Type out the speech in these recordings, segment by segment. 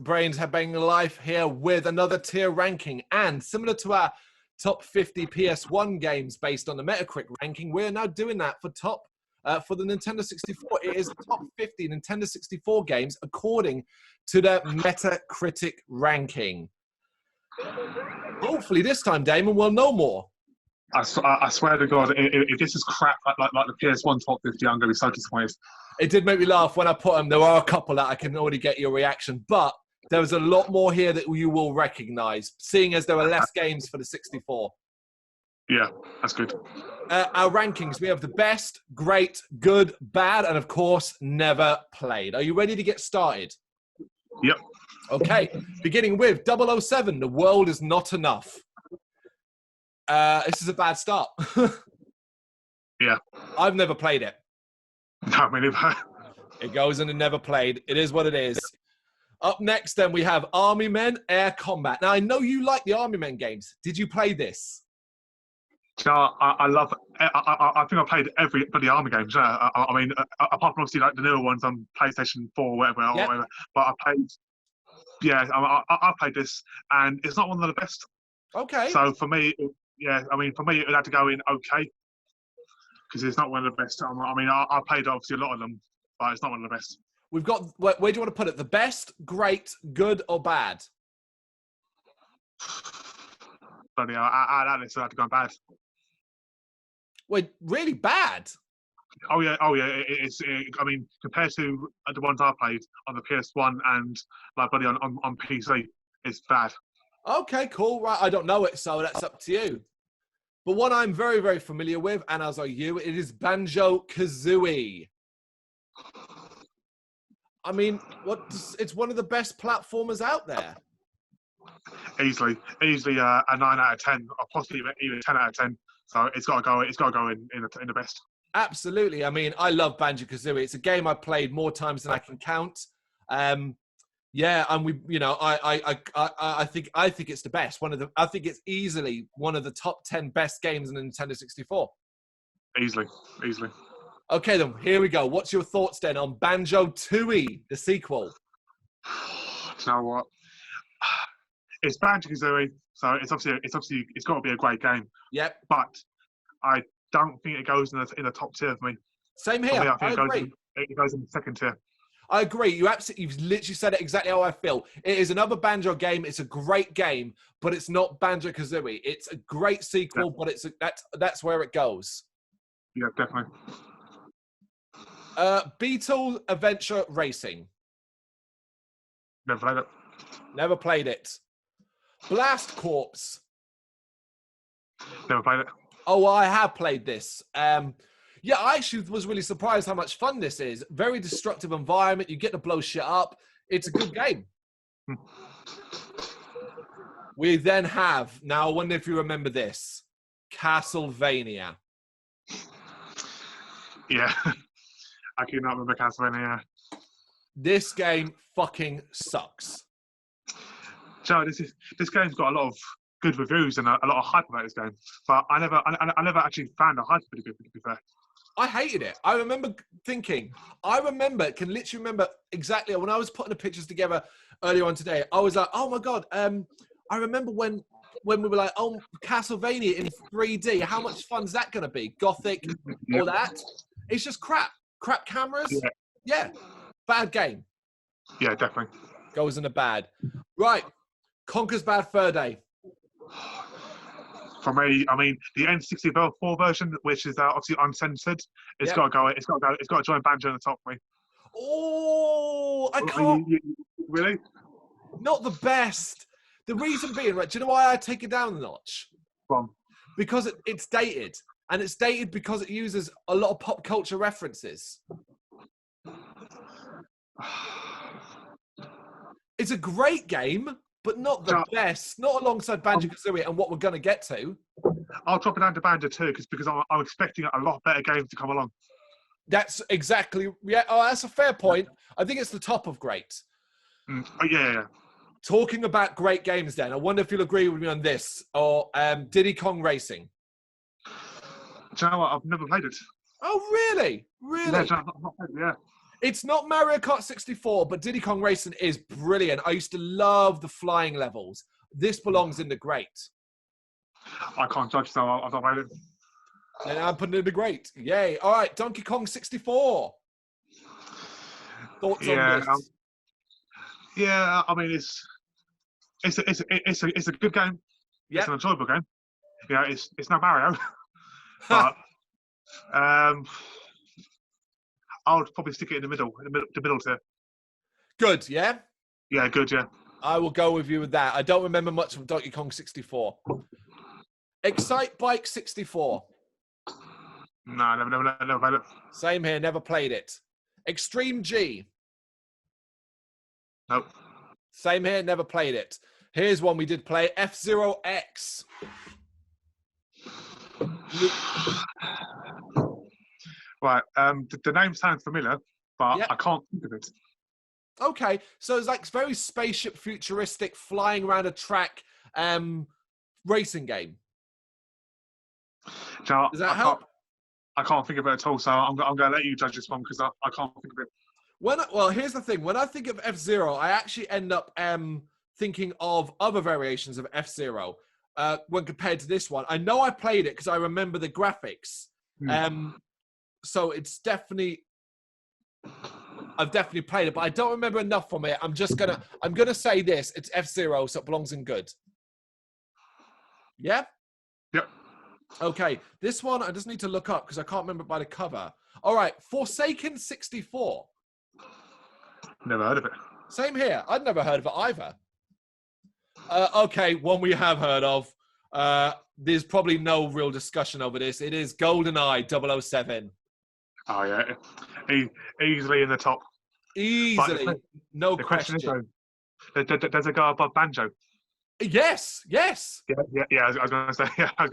Brrraaains Head-Banging Life here with another tier ranking. And similar to our top 50 PS1 games based on the Metacritic ranking, we're now doing that for for the Nintendo 64. It is the top 50 Nintendo 64 games according to the Metacritic ranking. Hopefully this time, Damon, we'll know more. I swear to God, if this is crap like the PS1 top 50, I'm going to be so disappointed. It did make me laugh when I put them. There are a couple that I can already get your reaction, but there was a lot more here that you will recognize, seeing as there were less games for the 64. Yeah, that's good. Our rankings, we have the best, great, good, bad, and of course, never played. Are you ready to get started? Yep. Okay, beginning with 007, The World Is Not Enough. This is a bad start. Yeah. I've never played it. No, me neither. It goes in and never played. It is what it is. Up next, then, we have Army Men Air Combat. Now, I know you like the Army Men games. Did you play this? I love. I think I played every bloody Army games. I mean, apart from obviously like the newer ones on PlayStation 4 or whatever. Yep. Or whatever. But I played. Yeah, I played this, and it's not one of the best. Okay. So for me, yeah, I mean, for me, it had to go in okay, because it's not one of the best. I mean, I played obviously a lot of them, but it's not one of the best. We've got, where do you want to put it? The best, great, good, or bad? Bloody hell, I had to go bad. Wait, really bad? Oh yeah. I mean, compared to the ones I played on the PS1 and like bloody on PC, it's bad. Okay, cool. Right, I don't know it, so that's up to you. But one I'm very, very familiar with, and as are you, it is Banjo-Kazooie. I mean, it's one of the best platformers out there. Easily a 9 out of 10, or possibly even 10 out of 10. So it's got to go in the best. Absolutely. I mean, I love Banjo-Kazooie. It's a game I played more times than I can count. Yeah, and I think it's the best. I think it's easily one of the top 10 best games in the Nintendo 64. Easily. Okay, then here we go. What's your thoughts then on Banjo-Tooie, the sequel? You know what? It's Banjo-Kazooie, so it's got to be a great game. Yep. But I don't think it goes in the top tier for me. Same here. I think it goes in the second tier. I agree. You've literally said it exactly how I feel. It is another Banjo game. It's a great game, but it's not Banjo-Kazooie. It's a great sequel, but that's where it goes. Yeah, definitely. Beetle Adventure Racing. Never played it. Never played it. Blast Corps. Never played it. Oh, I have played this. Yeah, I actually was really surprised how much fun this is. Very destructive environment. You get to blow shit up. It's a good game. We then have, now I wonder if you remember this, Castlevania. Yeah. I cannot remember Castlevania. This game fucking sucks. Joe, this game's got a lot of good reviews and a lot of hype about this game, but I never actually found the hype pretty good, to be fair. I hated it. I remember thinking, can literally remember exactly when I was putting the pictures together earlier on today. I was like, oh my God. I remember when we were like, oh, Castlevania in 3D. How much fun is that going to be? Gothic, all that. It's just crap. Crap cameras. Yeah. Bad game. Yeah, definitely. Goes in the bad. Right. Conker's Bad Fur Day. For me, I mean, the N64 version, which is obviously uncensored, it's got to go. It's got to join Banjo on the top for me. Oh, I can't. Really? Not the best. The reason being, right? Do you know why I take it down a notch? Wrong. Because it's dated, and it's dated because it uses a lot of pop culture references. It's a great game, but not the best. Not alongside Banjo-Kazooie and what we're going to get to. I'll drop it down to Banjo too, because I'm expecting a lot better games to come along. That's exactly, yeah. Oh, that's a fair point. I think it's the top of great. Yeah. Talking about great games then, I wonder if you'll agree with me on this, or Diddy Kong Racing. Do you know what? I've never played it. Oh, really? Really? Yeah, I've not played it, yeah. It's not Mario Kart 64, but Diddy Kong Racing is brilliant. I used to love the flying levels. This belongs in the great. I can't judge, so I've not played it. And I'm putting it in the great. Yay. All right, Donkey Kong 64. Thoughts on this? Yeah, I mean, it's a good game. Yep. It's an enjoyable game. Yeah, it's not Mario, but I would probably stick it in the middle tier. Good, yeah? Yeah, good, yeah. I will go with you with that. I don't remember much from Donkey Kong 64. Excite Bike 64. No, never played it. Same here, never played it. Extreme G. Nope. Same here, never played it. Here's one we did play, F-Zero X. Right, the name sounds familiar, but Yep. I can't think of it. Okay, so it's like very spaceship futuristic, flying around a track racing game. So Does that help? I can't think of it at all, so I'm going to let you judge this one because I can't think of it. Well, here's the thing. When I think of F-Zero, I actually end up thinking of other variations of F-Zero when compared to this one. I know I played it because I remember the graphics. So it's definitely... I've definitely played it, but I don't remember enough from it. I'm gonna say this. It's F-Zero, so it belongs in good. Yeah? Yep. Okay, this one I just need to look up because I can't remember by the cover. All right, Forsaken 64. Never heard of it. Same here. I'd never heard of it either. Okay, one we have heard of. There's probably no real discussion over this. It is GoldenEye 007. Oh, yeah. Easily in the top. Easily. No the question. Is, there's a guy above Banjo. Yes. Yeah. I was going to say, yeah, I'm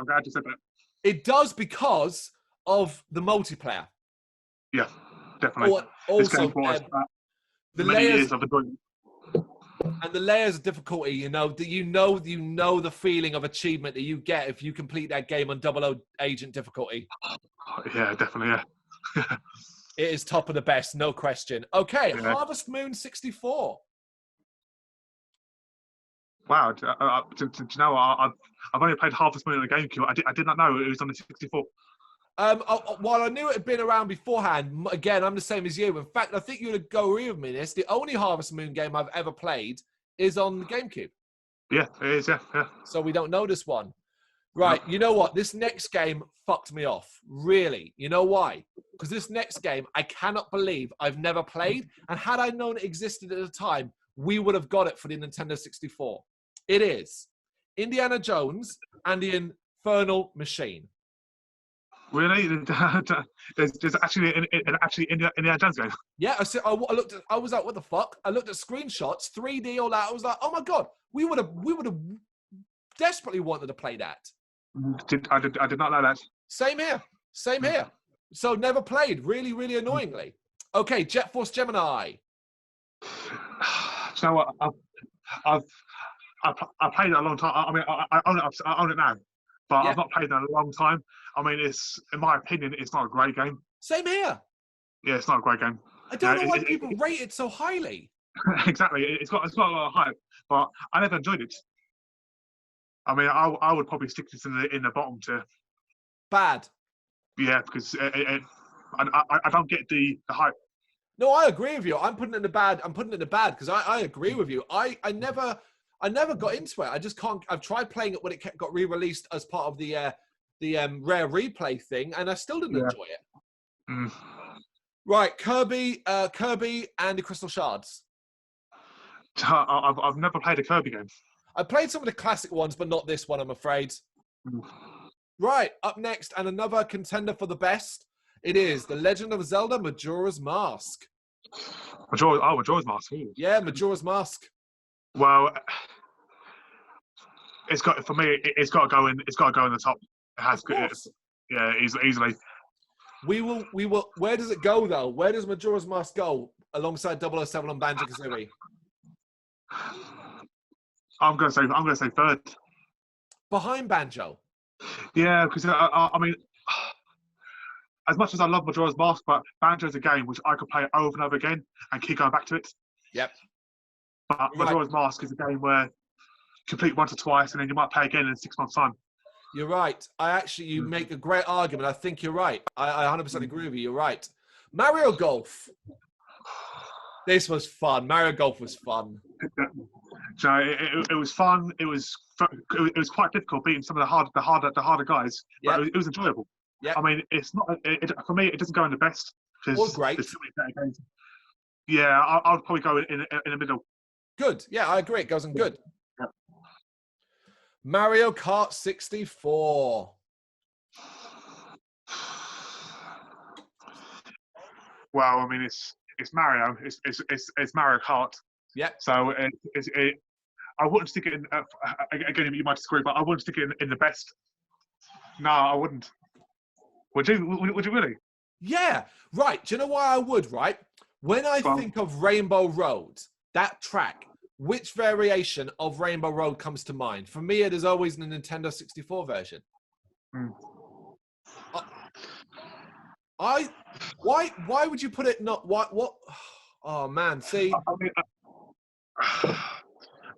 glad you said that. It does because of the multiplayer. Yeah, definitely. Also, the layers of the and the layers of difficulty, you know the feeling of achievement that you get if you complete that game on 00 agent difficulty. Yeah, definitely, yeah. It is top of the best, no question. Okay, yeah. Harvest Moon 64. Wow, do you know what? I've only played Harvest Moon on the GameCube. I did not know it was on the 64. While I knew it had been around beforehand, again, I'm the same as you. In fact, I think you would agree with me in this. The only Harvest Moon game I've ever played is on the GameCube. Yeah, it is, yeah. So we don't know this one. Right, you know what? This next game fucked me off. Really. You know why? Because this next game, I cannot believe I've never played. And had I known it existed at the time, we would have got it for the Nintendo 64. It is Indiana Jones and the Infernal Machine. Really? There's actually an Indiana Jones game. Yeah, I was like, what the fuck? I looked at screenshots, 3D, all that. I was like, oh my god, we would have desperately wanted to play that. I did not know that. Same here. So never played. Really, really annoyingly. Okay, Jet Force Gemini. So what? I've played it a long time. I mean, I own it now, but I've not played it in a long time. I mean, in my opinion, it's not a great game. Same here. Yeah, it's not a great game. I don't know why people rate it so highly. Exactly. It's got a lot of hype, but I never enjoyed it. I mean, I would probably stick this in the bottom tier. Bad. Yeah, because I don't get the hype. No, I agree with you. I'm putting it in the bad because I agree with you. I never got into it. I just can't. I've tried playing it when it got re-released as part of the rare replay thing, and I still didn't enjoy it. Right, Kirby and the Crystal Shards. I've never played a Kirby game. I played some of the classic ones, but not this one, I'm afraid. Right, up next, and another contender for the best. It is The Legend of Zelda: Majora's Mask. Majora's Mask. Ooh. Yeah, Majora's Mask. Well, it's got to go in the top. It has to. Yeah, easily. We will. Where does it go though? Where does Majora's Mask go alongside 007 on Banjo-Kazooie? I'm gonna say third. Behind Banjo. Yeah, because I mean, as much as I love Majora's Mask, but Banjo is a game which I could play over and over again and keep going back to it. Yep. But Majora's Mask is a game where you complete once or twice, and then you might play again in 6 months' time. You're right. You make a great argument. I think you're right. I 100% agree with you. You're right. Mario Golf. This was fun. Mario Golf was fun. So it was fun. It was quite difficult beating some of the harder guys. But it was enjoyable. Yeah. I mean, it's not for me. It doesn't go in the best because great. there's so many better games. Yeah, I would probably go in the middle. Good. Yeah, I agree. It goes in good. Yeah. Mario Kart 64. Well, I mean, it's Mario. It's Mario Kart. Yeah. So I wouldn't stick it in. Again, you might disagree, but I wouldn't stick it in the best. No, I wouldn't. Would you? Would you really? Yeah. Right. Do you know why I would? Right. When I think of Rainbow Road, that track, which variation of Rainbow Road comes to mind? For me, it is always the Nintendo 64 version. Why would you put it not? What? Oh man, see.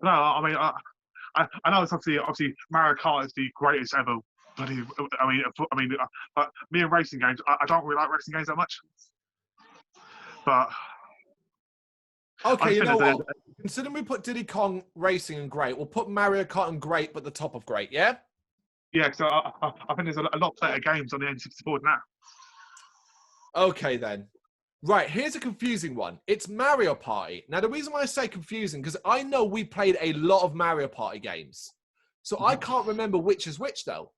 No, I mean, I know it's obviously Mario Kart is the greatest ever. But but me and racing games, I don't really like racing games that much. But okay, you know what? Considering we put Diddy Kong Racing and Great, we'll put Mario Kart and Great, but the top of Great, yeah? Yeah, so I think there's a lot better games on the N64 now. Okay, then. Right, here's a confusing one. It's Mario Party. Now, the reason why I say confusing, because I know we played a lot of Mario Party games. So I can't remember which is which, though.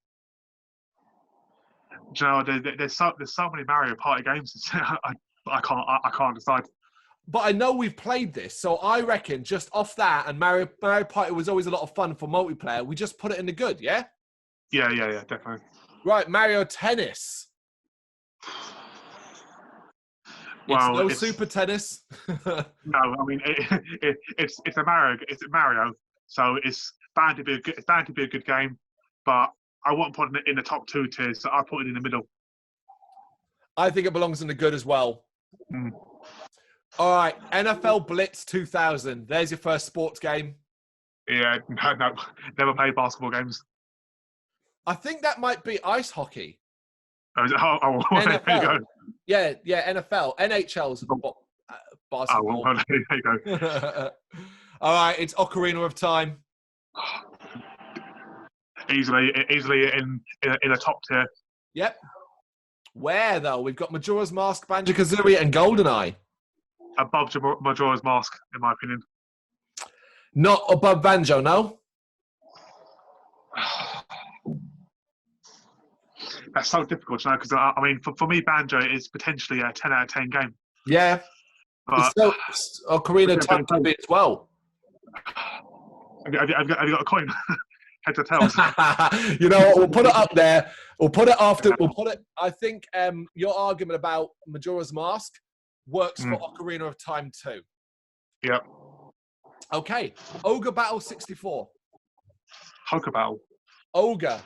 Do you know, there's so many Mario Party games. I can't decide. But I know we've played this, so I reckon just off that, and Mario Party was always a lot of fun for multiplayer. We just put it in the good, yeah? Yeah, definitely. Right, Mario Tennis. Well, it's Super Tennis. No, I mean it's a Mario. It's Mario, so it's bound to be a good game. But I won't put it in the top 2 tiers. So I'll put it in the middle. I think it belongs in the good as well. All right, NFL Blitz 2000. There's your first sports game. Yeah, no, never played basketball games. I think that might be ice hockey. NFL. There you go. Yeah, NFL. NHL's basketball. There you go. All right, it's Ocarina of Time. Easily in a top tier. Yep. Where though? We've got Majora's Mask, Banjo-Kazooie, and GoldenEye. Above Majora's Mask, in my opinion. Not above Banjo, no? That's so difficult to know because I mean, for me, Banjo is potentially a 10 out of 10 game. Yeah. But Ocarina of Time could be as well. Have you got a coin? Head to tails. You know what? We'll put it up there. We'll put it after. We'll put it. I think your argument about Majora's Mask works for Ocarina of Time too. Yep. Okay. Ogre Battle 64. Ogre Battle. Ogre.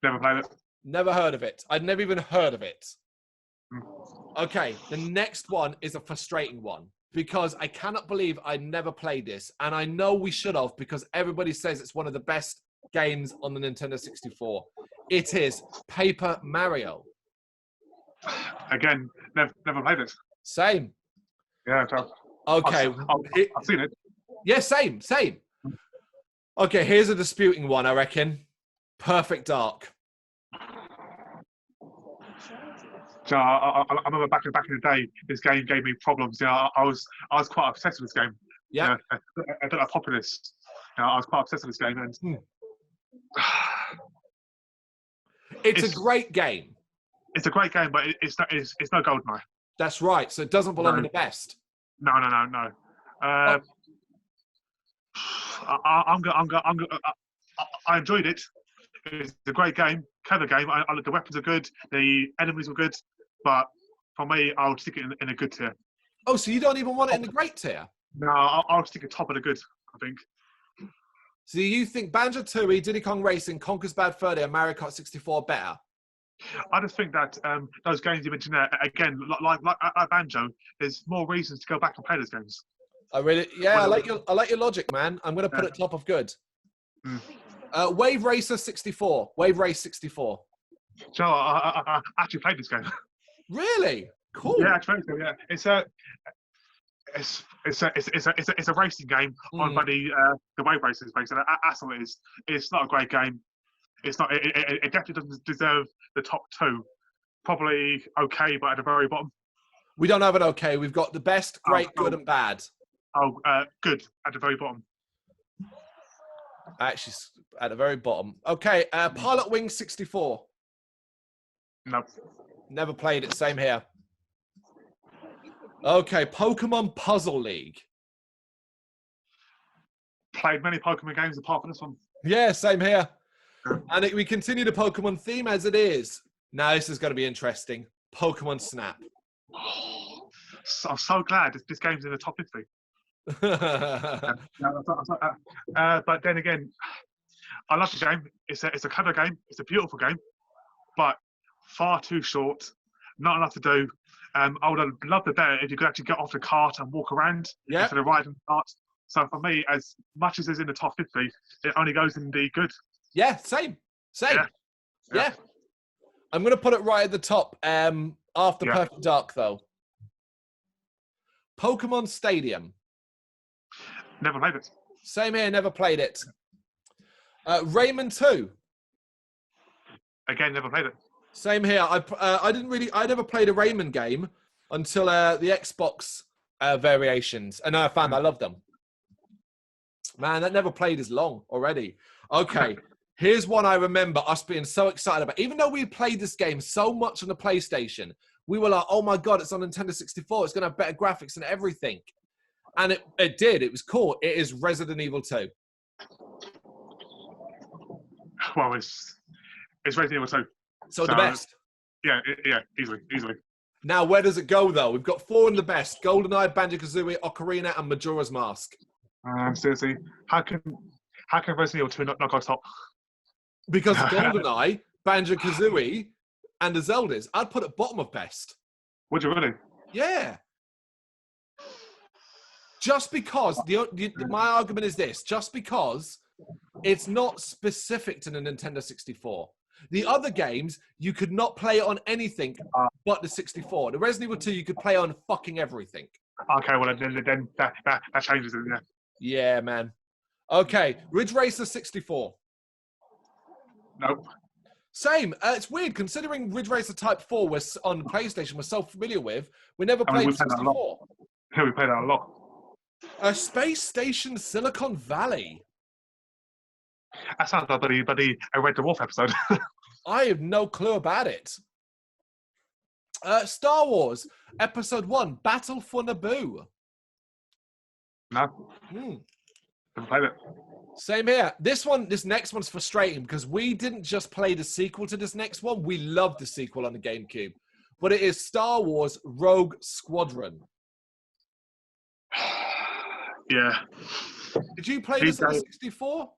Never played it. Never heard of it. I'd never even heard of it. Okay. The next one is a frustrating one because I cannot believe I never played this, and I know we should have because everybody says it's one of the best games on the Nintendo 64. It is Paper Mario. Again, never played it. Same. Yeah. Okay. I've seen it. Yeah, same. Okay, here's a disputing one, I reckon. Perfect Dark. So I remember back in the day, this game gave me problems. I was quite obsessed with this game. Yeah. I don't know Populous. I was quite obsessed with this game, and it's a great game. It's a great game, but it's no GoldenEye. That's right. So it doesn't belong in the best. No. I enjoyed it. It's a great game, clever game. The weapons are good, the enemies were good, but for me, I'll stick it in a good tier. Oh, so you don't even want it in the great tier? No, I'll stick it top of the good, I think. So you think Banjo-Tooie, Diddy Kong Racing, Conker's Bad Fur Day, and Mario Kart 64 better? I just think that those games you mentioned there, again, like Banjo, there's more reasons to go back and play those games. I like your logic, man. I'm gonna put it top of good. Wave Racer 64. Wave Race 64. So I actually played this game. Really? Cool. Yeah, actually, yeah. It's a racing game on the Wave Racers base, and that's all it is. It's not a great game. It's not. It definitely doesn't deserve the top two. Probably okay, but at the very bottom. We don't have an okay. We've got the best, great, good, and bad. Good at the very bottom. Actually, at the very bottom. Okay, Pilot Wing 64. No. Never played it. Same here. Okay, Pokemon Puzzle League. Played many Pokemon games apart from this one. Yeah, same here. And we continue the Pokemon theme as it is. Now this is going to be interesting. Pokemon Snap. I'm so glad this game's in the top 50. But then again, I love the game. It's a clever game. It's a beautiful game, but far too short. Not enough to do. I would have loved it better if you could actually get off the cart and walk around instead of riding the cart. So for me, as much as it's in the top 50, it only goes in the good. Yeah, same. Yeah. I'm going to put it right at the top after Perfect Dark, though. Pokemon Stadium. Never played it. Same here, never played it. Rayman 2. Again, never played it. Same here. I never played a Rayman game until the Xbox variations, and I found I loved them. Man, that never played as long already. Okay, here's one I remember us being so excited about. Even though we played this game so much on the PlayStation, we were like, oh my God, it's on Nintendo 64. It's going to have better graphics and everything. And it did. It was cool. It is Resident Evil 2. Well, it's Resident Evil 2. So the best. Yeah, easily. Now, where does it go, though? We've got 4 in the best. GoldenEye, Banjo-Kazooie, Ocarina, and Majora's Mask. Seriously, how can Resident Evil 2 not go top? Because GoldenEye, Banjo-Kazooie, and the Zeldas. I'd put it bottom of best. Would you really? Yeah. Just because, my argument is this, just because it's not specific to the Nintendo 64. The other games, you could not play it on anything but the 64. The Resident Evil 2, you could play on fucking everything. Okay, well, then that changes it, yeah. Yeah, man. Okay, Ridge Racer 64. Nope. Same. It's weird, considering Ridge Racer Type 4 was on PlayStation, we're so familiar with, we never played 64. Yeah, we played that a lot. Space Station Silicon Valley. That sounds like a Red Dwarf episode. I have no clue about it. Star Wars Episode 1, Battle for Naboo. No. Haven't played it. Same here. This next one's frustrating because we didn't just play the sequel to this next one. We loved the sequel on the GameCube. But it is Star Wars Rogue Squadron. Yeah. Did you play this on the 64?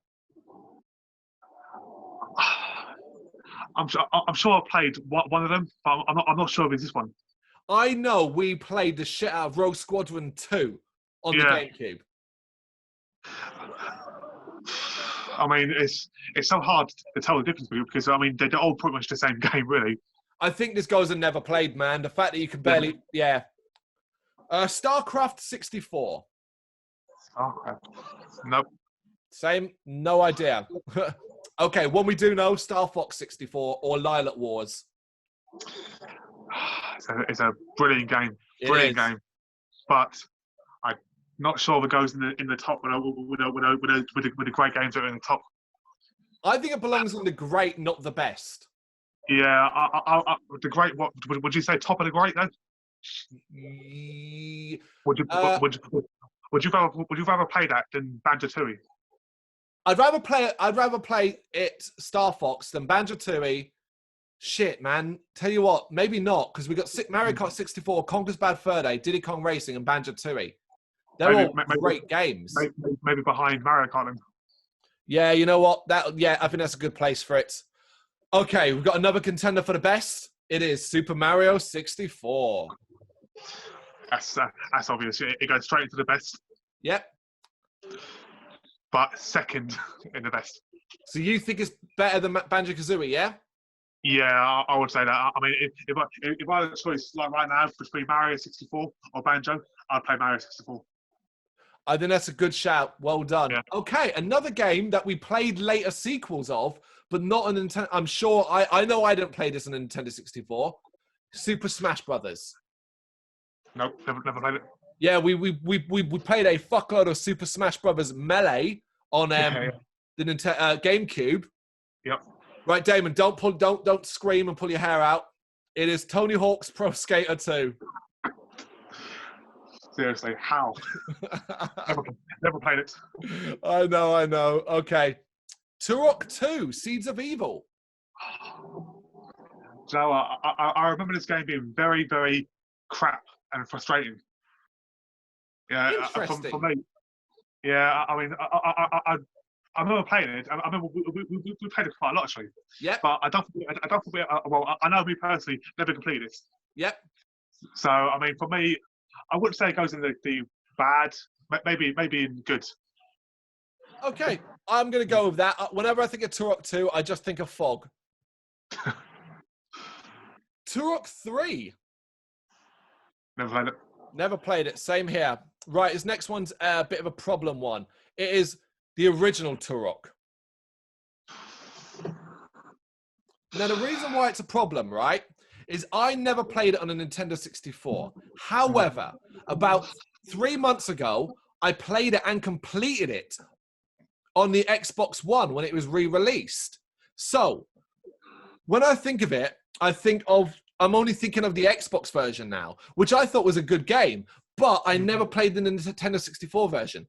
I'm sure I played one of them, but I'm not sure if it's this one. I know we played the shit out of Rogue Squadron 2 on the GameCube. I mean, it's so hard to tell the difference because I mean they're all pretty much the same game, really. I think this goes and never played, man. The fact that you can barely, StarCraft 64. StarCraft. Nope. Same. No idea. Okay, one we do know: Star Fox 64 or Lilac Wars. It's a brilliant game. Brilliant game. But I'm not sure if it goes in the top with the great games that are in the top. I think it belongs in the great, not the best. Yeah, the great. What would you say? Top of the great then? Would you rather play that than Banjo-Tooie? I'd rather play it Star Fox than Banjo-Tooie. Shit, man. Tell you what, maybe not, because we got Mario Kart 64, Conker's Bad Fur Day, Diddy Kong Racing, and Banjo-Tooie. They're all great games. Maybe behind Mario Kart. Yeah, you know what? I think that's a good place for it. Okay, we've got another contender for the best. It is Super Mario 64. That's obvious. It goes straight into the best, Yep. but second in the best. So you think it's better than Banjo-Kazooie, yeah? Yeah, I would say that. I mean, if I had a choice like right now between Mario 64 or Banjo, I'd play Mario 64. I think that's a good shout. Well done. Yeah. Okay, another game that we played later sequels of, but not on Nintendo. I'm sure I know I didn't play this on Nintendo 64. Super Smash Brothers. Nope, never played it. Yeah, we played a fuckload of Super Smash Brothers Melee on the Nintendo GameCube. Yep. Right, Damon, don't scream and pull your hair out. It is Tony Hawk's Pro Skater 2. Seriously, how? never played it. I know. Okay. Turok 2, Seeds of Evil. So I remember this game being very, very crap and frustrating. Yeah, Interesting. for me. Yeah, I mean, I remember playing it. I remember we played it quite a lot actually. Yep. But I don't think. Well, I know me personally never completed it. Yep. So I mean, for me, I wouldn't say it goes in the bad. Maybe in good. Okay, I'm going to go with that. Whenever I think of Turok 2, I just think of fog. Turok 3. Never played it. Never played it. Same here. Right, this next one's a bit of a problem one. It is the original Turok. Now, the reason why it's a problem, right, is I never played it on a Nintendo 64. However, about 3 months ago, I played it and completed it on the Xbox One when it was re-released. So, when I think of it, I'm only thinking of the Xbox version now, which I thought was a good game, but I never played the Nintendo 64 version.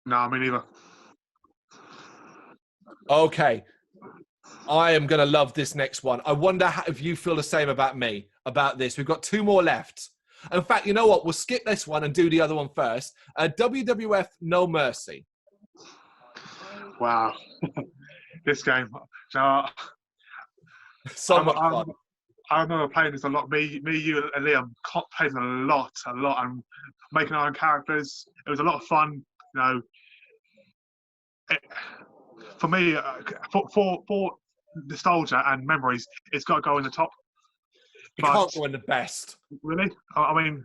No, me neither. Okay. I am going to love this next one. I wonder if you feel the same about this. We've got 2 more left. In fact, you know what? We'll skip this one and do the other one first. WWF No Mercy. Wow. This game. So Much fun. I remember playing this a lot. Me, you, and Liam played a lot, and making our own characters. It was a lot of fun. You know, for me, for nostalgia and memories, it's got to go in the top. It can't go in the best. Really? I mean,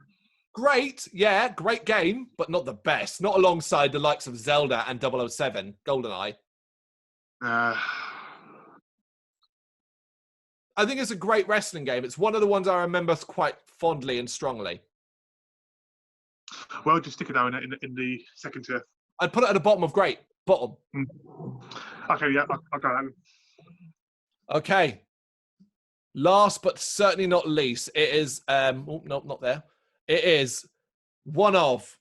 great, yeah, great game, but not the best. Not alongside the likes of Zelda and 007, GoldenEye. I think it's a great wrestling game. It's one of the ones I remember quite fondly and strongly. Well, just stick it down in the second tier. I'd put it at the bottom of great. Bottom. Okay, yeah, I'll go that. Okay. Last but certainly not least, it is, oh, no, not there. It is one of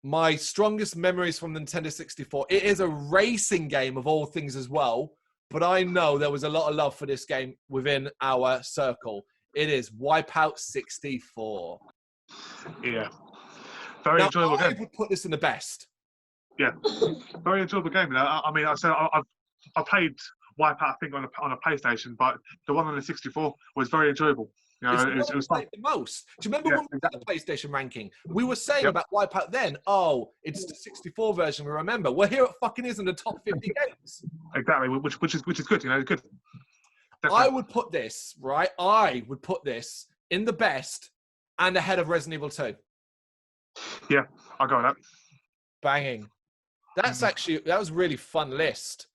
my strongest memories from Nintendo 64. It is a racing game of all things as well, but I know there was a lot of love for this game within our circle. It is Wipeout 64. Yeah. Very enjoyable game. I would put this in the best. Yeah. Very enjoyable game. I mean, I played Wipeout, I think, on a PlayStation, but the one on the 64 was very enjoyable. You know, it was fun. The most. Do you remember when we did the PlayStation ranking? We were saying about Wipeout then, oh, it's the 64 version we remember. Well, here it fucking is in the top 50 games. Exactly, which is good, you know, good. Definitely. I would put this, right? I would put this in the best and ahead of Resident Evil 2. Yeah, I'll go with that. Banging. That's actually, that was a really fun list.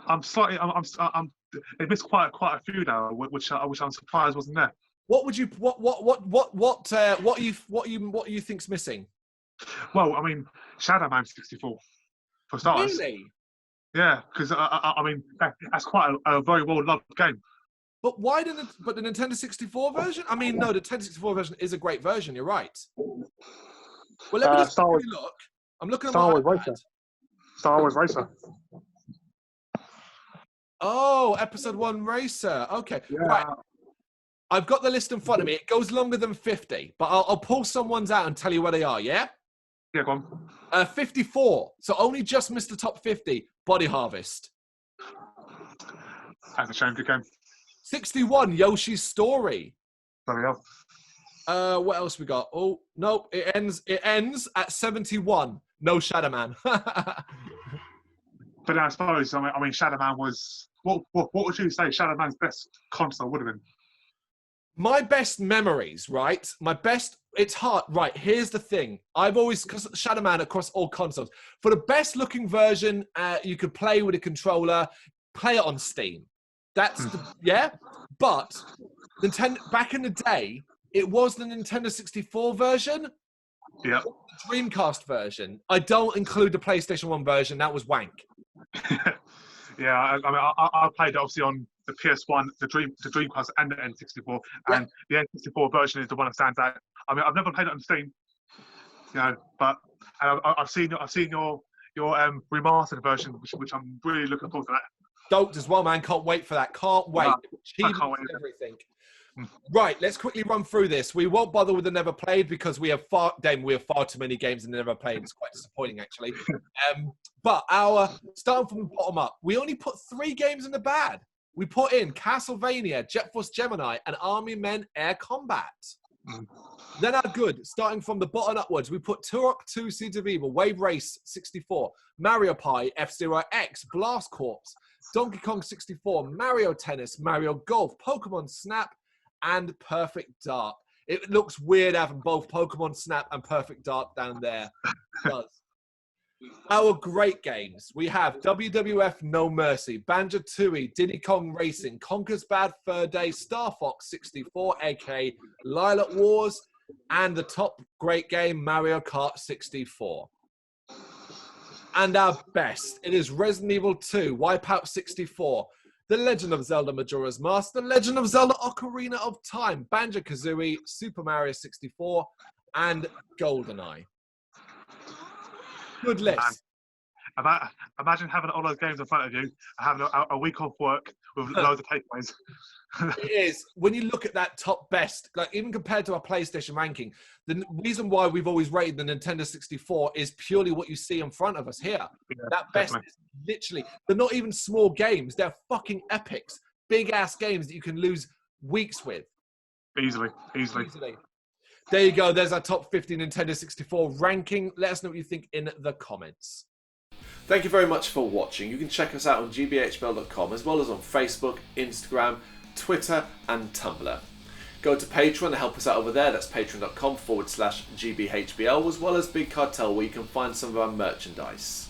I'm it missed quite a few now, which I'm surprised wasn't there. What would you you think's missing? Well, I mean, Shadow Man 64 for starters. Really? Yeah, because I mean that's quite a very well loved game. But why didn't? But the Nintendo 64 version? I mean, no, the Nintendo 64 version is a great version. You're right. Well, let me just look. I'm looking at Star Wars Racer. Star Wars Racer. Oh, Episode 1 Racer. Okay. Yeah. Right. I've got the list in front of me. It goes longer than 50, but I'll pull some ones out and tell you where they are, yeah? Yeah, go on. 54. So only just missed the top 50. Body Harvest. That's a shame, good game. 61, Yoshi's Story. Bloody hell. What else we got? Oh, nope, it ends at 71. No Shadow Man. But then I suppose, I mean, Shadow Man was... What would you say Shadow Man's best console would have been? My best memories, right? It's hard. Right, here's the thing. Because Shadow Man across all consoles. For the best looking version, you could play with a controller, play it on Steam. Yeah? But Nintendo, back in the day, it was the Nintendo 64 version. Yeah. Dreamcast version. I don't include the PlayStation 1 version. That was wank. Yeah, I mean, I played it obviously on the PS1, the Dreamcast, and the N64, and the N64 version is the one that stands out. I mean, I've never played it on Steam, you know, but I've seen your remastered version, which I'm really looking forward to that. Doped as well, man. Can't wait for that. Can't wait. I can't wait. Everything. Right, let's quickly run through this. We won't bother with the never played because we have far too many games in the never played. It's quite disappointing, actually. But starting from the bottom up, we only put 3 games in the bad. We put in Castlevania, Jet Force Gemini, and Army Men Air Combat. Then our good, starting from the bottom upwards, we put Turok 2 Seeds of Evil, Wave Race 64, Mario Party, F-Zero X, Blast Corps, Donkey Kong 64, Mario Tennis, Mario Golf, Pokemon Snap, and Perfect Dark. It looks weird having both Pokemon Snap and Perfect Dark down there. It does. Our great games. We have WWF No Mercy, Banjo-Tooie, Diddy Kong Racing, Conker's Bad Fur Day, Star Fox 64, aka Lilac Wars, and the top great game, Mario Kart 64. And our best. It is Resident Evil 2, Wipeout 64, The Legend of Zelda Majora's Mask, The Legend of Zelda Ocarina of Time, Banjo-Kazooie, Super Mario 64, and GoldenEye. Good list. Imagine having all those games in front of you, having a week off work with loads of takeaways. It is. When you look at that top best, like even compared to our PlayStation ranking, the reason why we've always rated the Nintendo 64 is purely what you see in front of us here. Yeah, that best is literally, they're not even small games. They're fucking epics. Big ass games that you can lose weeks with. Easily. There you go. There's our top 50 Nintendo 64 ranking. Let us know what you think in the comments. Thank you very much for watching. You can check us out on gbhbl.com as well as on Facebook, Instagram, Twitter and Tumblr. Go to Patreon and help us out over there. That's patreon.com/GBHBL as well as Big Cartel where you can find some of our merchandise.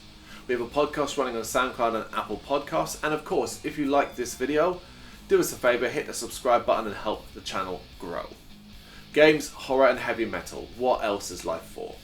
We have a podcast running on SoundCloud and Apple Podcasts. And of course, if you like this video, do us a favour, hit the subscribe button and help the channel grow. Games, horror and heavy metal. What else is life for?